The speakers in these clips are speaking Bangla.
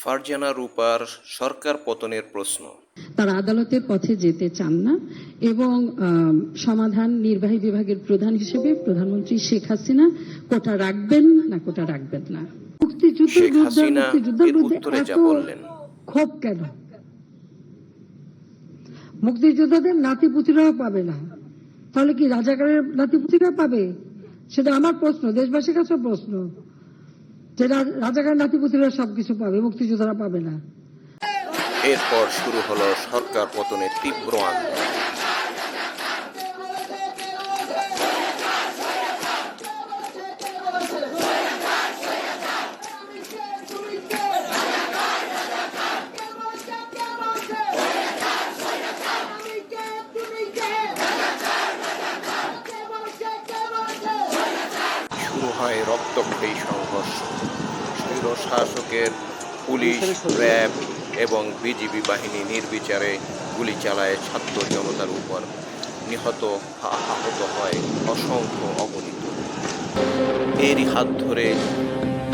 ফারজানা রূপার সরকার পতনের প্রশ্ন। তারা আদালতের পথে যেতে চান না এবং সমাধান নির্বাহী বিভাগের প্রধান হিসেবে প্রধানমন্ত্রী শেখ হাসিনা কোটা রাখবেন না কোটা রাখবেন না। শেখ হাসিনা এর উত্তরে যা বললেন, ক্ষোভ কেন? মুক্তিযোদ্ধাদের নাতিপুতিরাও পাবে না, তাহলে কি রাজাকারের নাতিপুতিরা পাবে? সেটা আমার প্রশ্ন, দেশবাসীর কাছে প্রশ্ন, যে রাজাকারের নাতিপুতিরা সবকিছু পাবে, মুক্তিযোদ্ধারা পাবে না। এরপর শুরু হলো সরকার পতনের তীব্র আন্দোলন। শুরু হয় রক্তক্ষয়ী সংঘর্ষ। স্বৈর শাসকের পুলিশ, র্যাব এবং বিজিবি বাহিনী নির্বিচারে গুলি চালায় ছাত্র জনতার উপর। নিহত আহত হয় অসংখ্য অগণিত। এরই হাত ধরে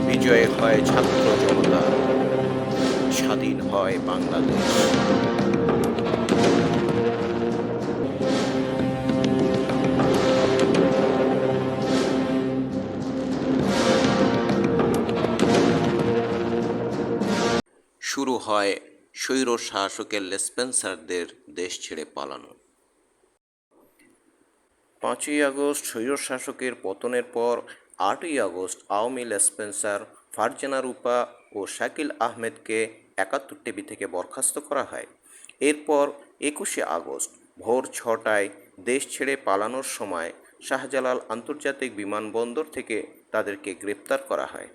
বিজয় হয় ছাত্র জনতা, স্বাধীন হয় বাংলাদেশ। শুরু হয় স্বৈর শাসকের লেসপেন্সারদের দেশ ছেড়ে পালানো। 5ই আগস্ট স্বৈর শাসকের পতনের পর 8ই আগস্ট আওয়ামী লেসপেন্সার ফারজানা রূপা ও শাকিল আহমেদকে 71 টিভি থেকে বরখাস্ত করা হয়। এরপর 21শে আগস্ট ভোর 6টায় দেশ ছেড়ে পালানোর সময় শাহজালাল আন্তর্জাতিক বিমানবন্দর থেকে তাদেরকে গ্রেপ্তার করা হয়।